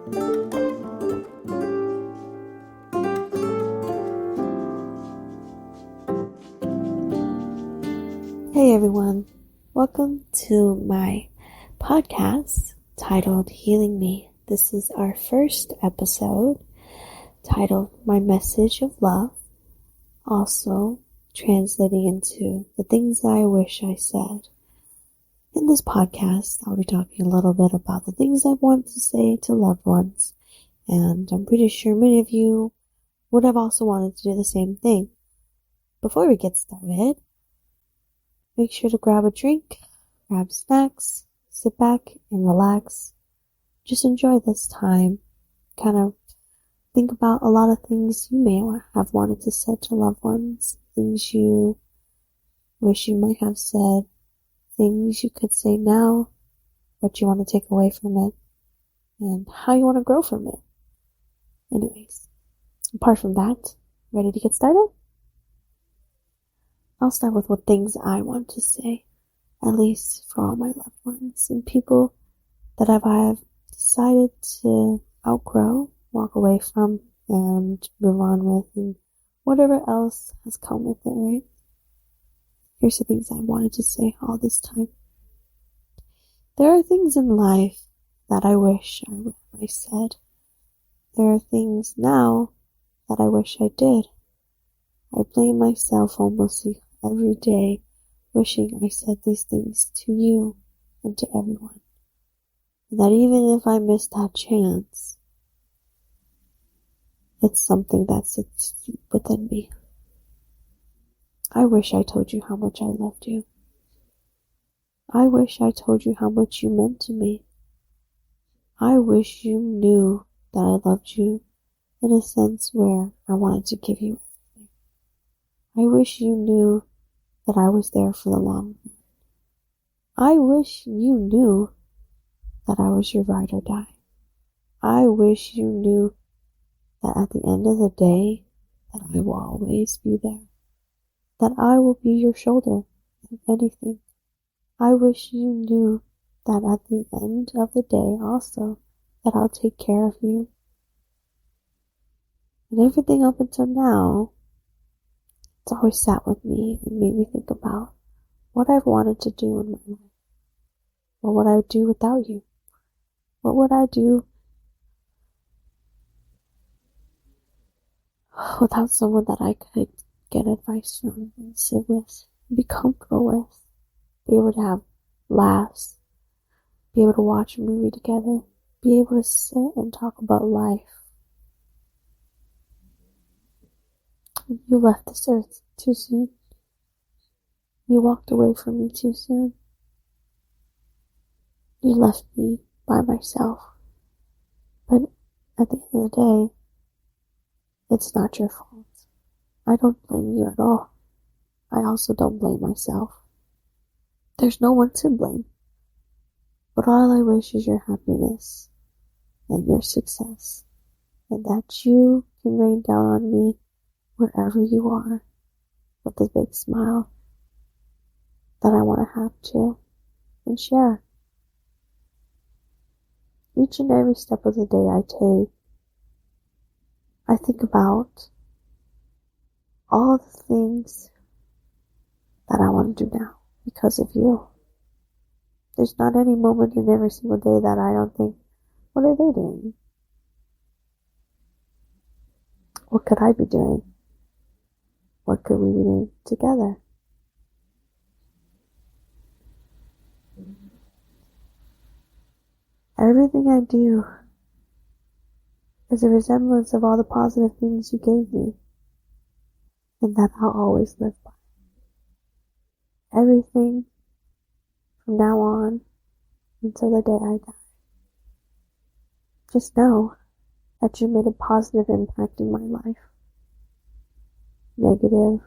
Hey everyone, welcome to my podcast titled Healing Me. This is our first episode titled My Message of Love, also translating into the things that I wish I said. In this podcast, I'll be talking a little bit about the things I want to say to loved ones, and I'm pretty sure many of you would have also wanted to do the same thing. Before we get started, make sure to grab a drink, grab snacks, sit back and relax. Just enjoy this time. Kind of think about a lot of things you may have wanted to say to loved ones, things you wish you might have said, things you could say now, what you want to take away from it, and how you want to grow from it. Anyways, apart from that, ready to get started? I'll start with what things I want to say, at least for all my loved ones and people that I have decided to outgrow, walk away from, and move on with, and whatever else has come with it, right? Here's the things I wanted to say all this time. There are things in life that I wish I said. There are things now that I wish I did. I blame myself almost every day, wishing I said these things to you and to everyone. And that even if I miss that chance, it's something that sits deep within me. I wish I told you how much I loved you. I wish I told you how much you meant to me. I wish you knew that I loved you in a sense where I wanted to give you everything. I wish you knew that I was there for the long run. I wish you knew that I was your ride or die. I wish you knew that at the end of the day, that I will always be there. That I will be your shoulder in anything. I wish you knew that at the end of the day also, that I'll take care of you. And everything up until now, it's always sat with me and made me think about what I've wanted to do in my life. What would I do without you? What would I do without someone that I could get advice from and sit with, be comfortable with, be able to have laughs, be able to watch a movie together, be able to sit and talk about life. You left this earth too soon. You walked away from me too soon. You left me by myself. But at the end of the day, it's not your fault. I don't blame you at all. I also don't blame myself. There's no one to blame. But all I wish is your happiness and your success, and that you can rain down on me wherever you are with a big smile that I want to have too and share. Each and every step of the day I take, I think about all the things that I want to do now because of you. There's not any moment in every single day that I don't think, what are they doing? What could I be doing? What could we be doing together? Everything I do is a resemblance of all the positive things you gave me, and that I'll always live by. Everything from now on until the day I die. Just know that you made a positive impact in my life. Negative,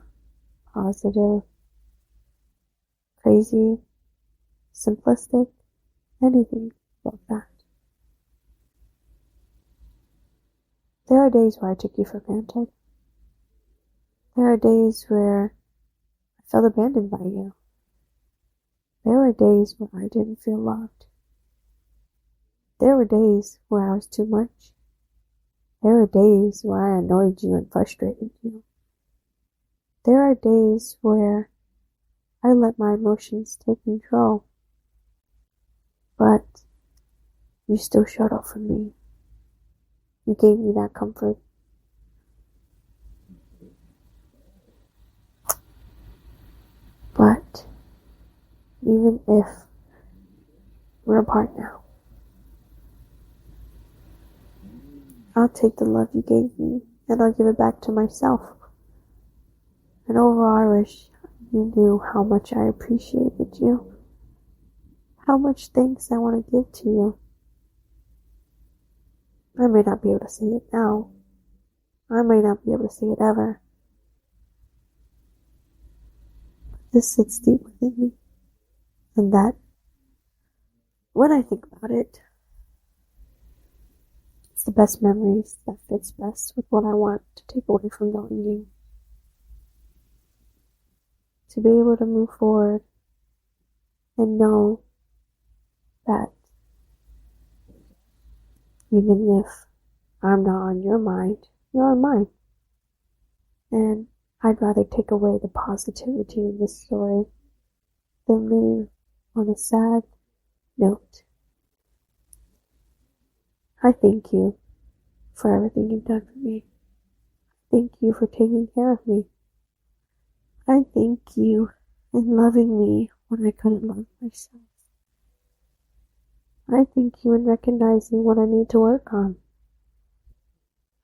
positive, crazy, simplistic, anything like that. There are days where I took you for granted. There are days where I felt abandoned by you. There were days where I didn't feel loved. There were days where I was too much. There were days where I annoyed you and frustrated you. There are days where I let my emotions take control. But you still showed up for me. You gave me that comfort. But even if we're apart now, I'll take the love you gave me and I'll give it back to myself. And overall, I wish you knew how much I appreciated you. How much thanks I want to give to you. I may not be able to say it now. I may not be able to say it ever. But this sits deep within me. And that, when I think about it, it's the best memories that fits best with what I want to take away from knowing you. To be able to move forward and know that even if I'm not on your mind, you're on mine. And I'd rather take away the positivity in this story than leave on a sad note. I thank you for everything you've done for me. Thank you for taking care of me. I thank you in loving me when I couldn't love myself. I thank you in recognizing what I need to work on.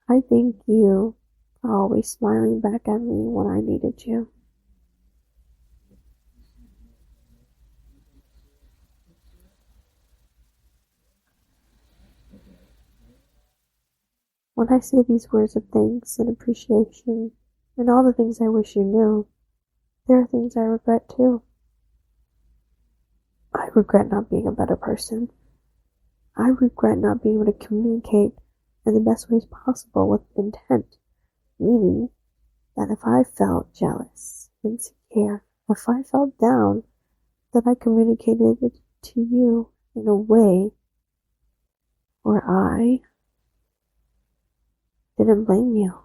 I thank you for always smiling back at me when I needed you. When I say these words of thanks and appreciation and all the things I wish you knew, there are things I regret too. I regret not being a better person. I regret not being able to communicate in the best ways possible with intent, meaning that if I felt jealous, insecure, if I felt down, that I communicated it to you in a way where I didn't blame you.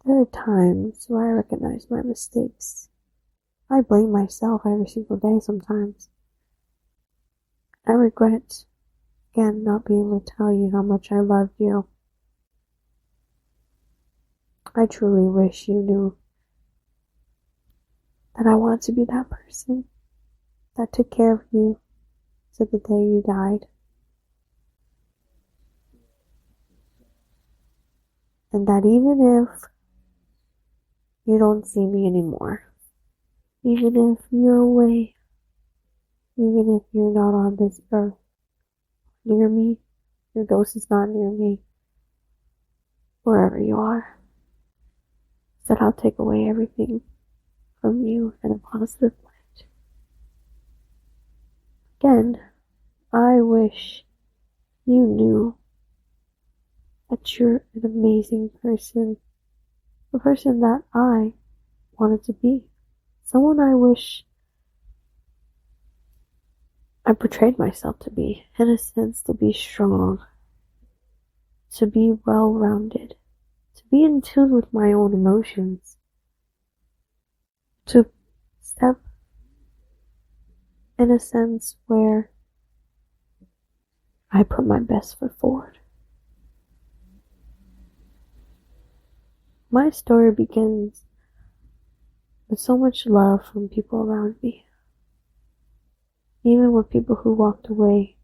There are times where I recognize my mistakes. I blame myself every single day sometimes. I regret, again, not being able to tell you how much I loved you. I truly wish you knew that I wanted to be that person that took care of you to the day you died. And that even if you don't see me anymore, even if you're away, even if you're not on this earth near me, your ghost is not near me, wherever you are, that I'll take away everything from you in a positive light. Again, I wish you knew that you're an amazing person, a person that I wanted to be, someone I wish I portrayed myself to be, in a sense, to be strong, to be well-rounded, to be in tune with my own emotions, to step in a sense where I put my best foot forward. My story begins with so much love from people around me. Even with people who walked away.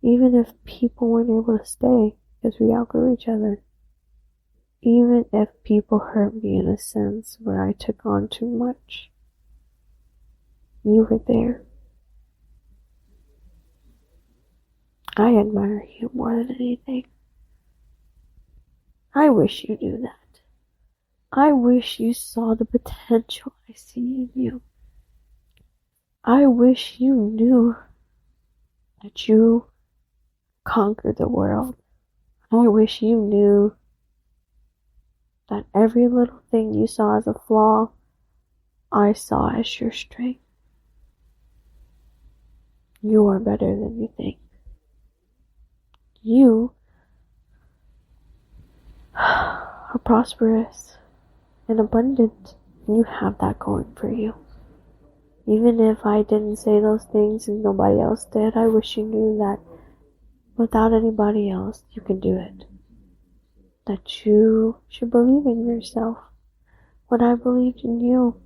Even if people weren't able to stay because we outgrew each other. Even if people hurt me in a sense where I took on too much. You were there. I admire you more than anything. I wish you knew that. I wish you saw the potential I see in you. I wish you knew that you conquered the world. I wish you knew that every little thing you saw as a flaw, I saw as your strength. You are better than you think. You are prosperous and abundant. You have that going for you. Even if I didn't say those things and nobody else did, I wish you knew that without anybody else, you can do it. That you should believe in yourself. When I believed in you,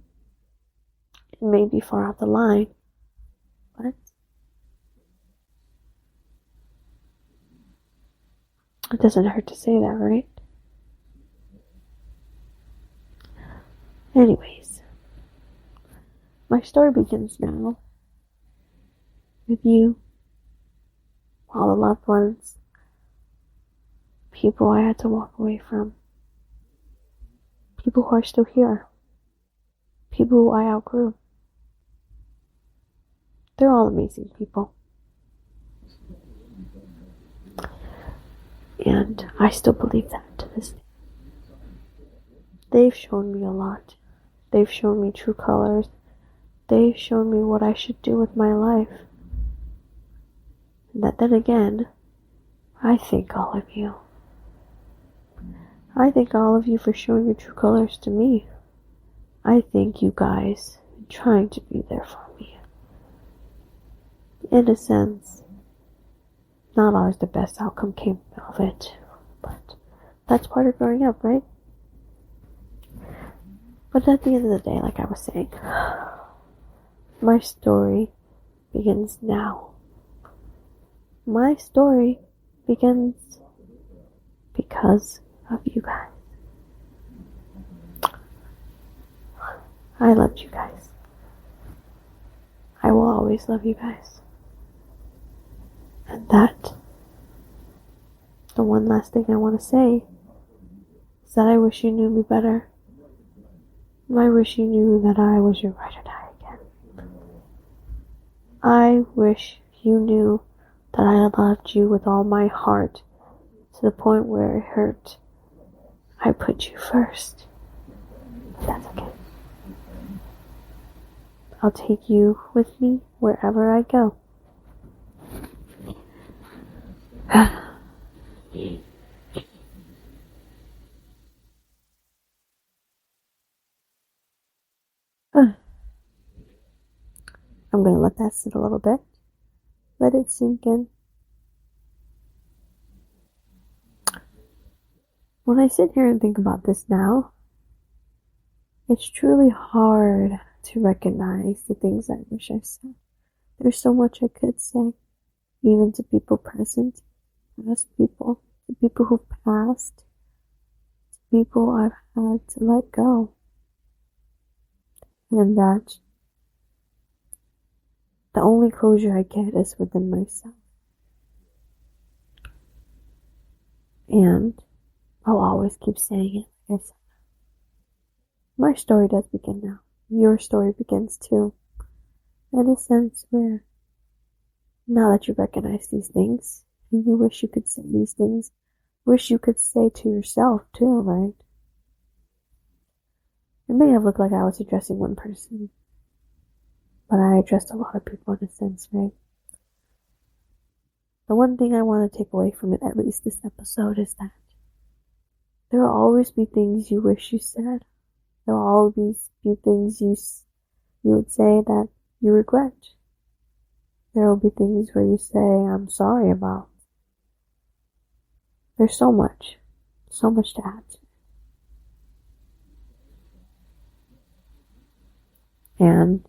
it may be far off the line, but it doesn't hurt to say that, right? Anyways, my story begins now with you, all the loved ones, people I had to walk away from, people who are still here, people who I outgrew. They're all amazing people. And I still believe that to this day. They've shown me a lot. They've shown me true colors. They've shown me what I should do with my life. And that then again, I thank all of you. I thank all of you for showing your true colors to me. I thank you guys for trying to be there for me. In a sense, not always the best outcome came of it, but that's part of growing up, right? But at the end of the day, like I was saying, my story begins now. My story begins because of you guys. I loved you guys. I will always love you guys. And that, the one last thing I want to say is that I wish you knew me better. I wish you knew that I was your ride or die again. I wish you knew that I loved you with all my heart to the point where it hurt. I put you first. But that's okay. I'll take you with me wherever I go. I'm going to let that sit a little bit. Let it sink in. When I sit here and think about this now, it's truly hard to recognize the things I wish I said. There's so much I could say, even to people present, past people, to people who've passed, to people I've had to let go. And that the only closure I get is within myself. And I'll always keep saying it, like I said. My story does begin now. Your story begins too. In a sense where, now that you recognize these things, and you wish you could say these things, wish you could say to yourself too, right? It may have looked like I was addressing one person, but I addressed a lot of people in a sense, right? The one thing I want to take away from it, at least this episode, is that there will always be things you wish you said. There will always be things you would say that you regret. There will be things where you say, I'm sorry about. There's so much to add to. And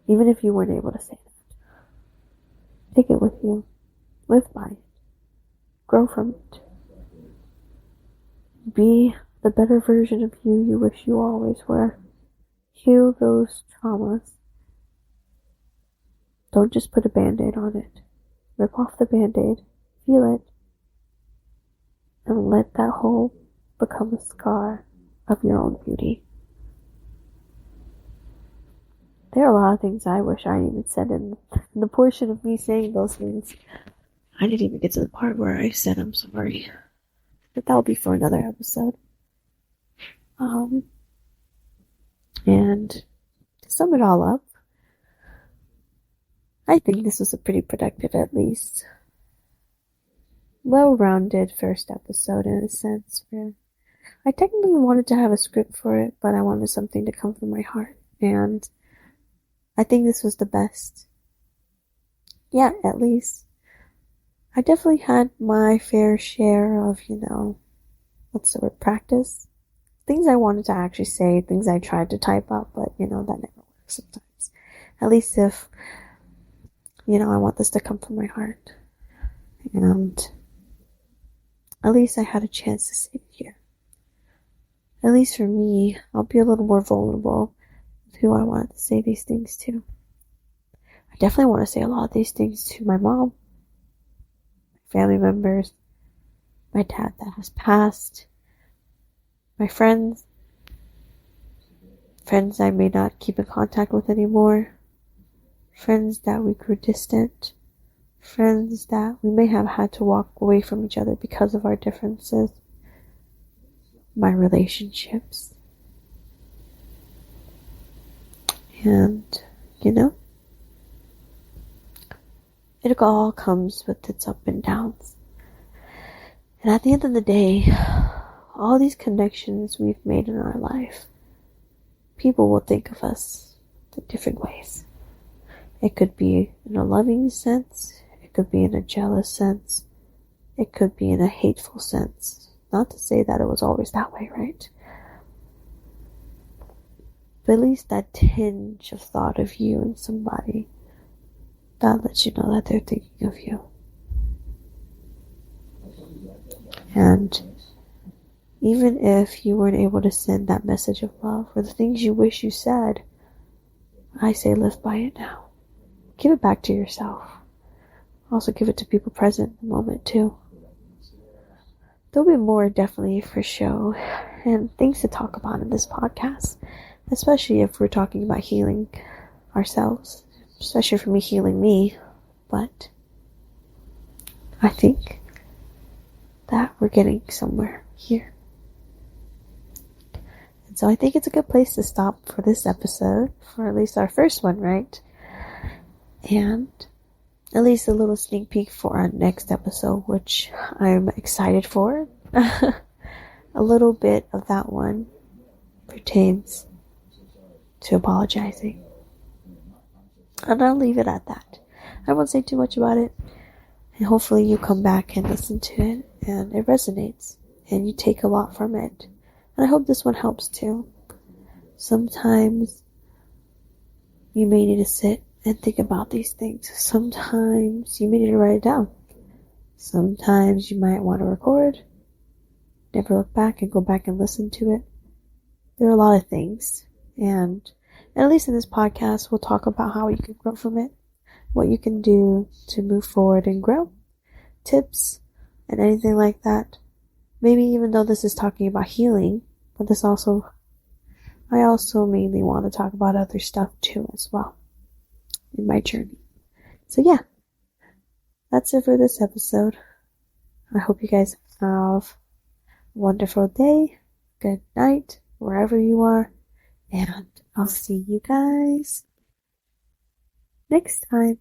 even if you weren't able to say that, take it with you. Live by it. Grow from it. Be the better version of you wish you always were. Heal those traumas. Don't just put a band-aid on it. Rip off the band-aid, feel it, and let that hole become a scar of your own beauty. There are a lot of things I wish I even said in the portion of me saying those things. I didn't even get to the part where I said I'm sorry. But that'll be for another episode. And to sum it all up, I think this was a pretty productive, at least well-rounded first episode in a sense where I technically wanted to have a script for it, but I wanted something to come from my heart. And I think this was the best. Yeah, at least. I definitely had my fair share of, what's the word, practice. Things I wanted to actually say, things I tried to type up, but, that never works sometimes. At least if, I want this to come from my heart. And at least I had a chance to say it here. At least for me, I'll be a little more vulnerable with who I wanted to say these things to. I definitely want to say a lot of these things to my mom, my family members, my dad that has passed, my friends I may not keep in contact with anymore, friends that we grew distant, friends that we may have had to walk away from each other because of our differences, my relationships. And, it all comes with its ups and downs. And at the end of the day, all these connections we've made in our life, people will think of us in different ways. It could be in a loving sense, it could be in a jealous sense, it could be in a hateful sense. Not to say that it was always that way, right? But at least that tinge of thought of you and somebody, that lets you know that they're thinking of you. And even if you weren't able to send that message of love or the things you wish you said, I say live by it now. Give it back to yourself. Also give it to people present in the moment too. There'll be more definitely for show and things to talk about in this podcast, especially if we're talking about healing ourselves, especially for me healing me. But I think that we're getting somewhere here. And so I think it's a good place to stop for this episode, for at least our first one, right? And at least a little sneak peek for our next episode, which I'm excited for. A little bit of that one pertains to apologizing. And I'll leave it at that. I won't say too much about it. And hopefully you come back and listen to it and it resonates and you take a lot from it. And I hope this one helps too. Sometimes you may need to sit and think about these things. Sometimes you may need to write it down. Sometimes you might want to record, never look back and go back and listen to it. There are a lot of things. And at least in this podcast, we'll talk about how you can grow from it, what you can do to move forward and grow, tips, and anything like that. Maybe even though this is talking about healing, but I also mainly want to talk about other stuff too as well in my journey. So yeah, that's it for this episode. I hope you guys have a wonderful day, good night, wherever you are, and I'll see you guys next time.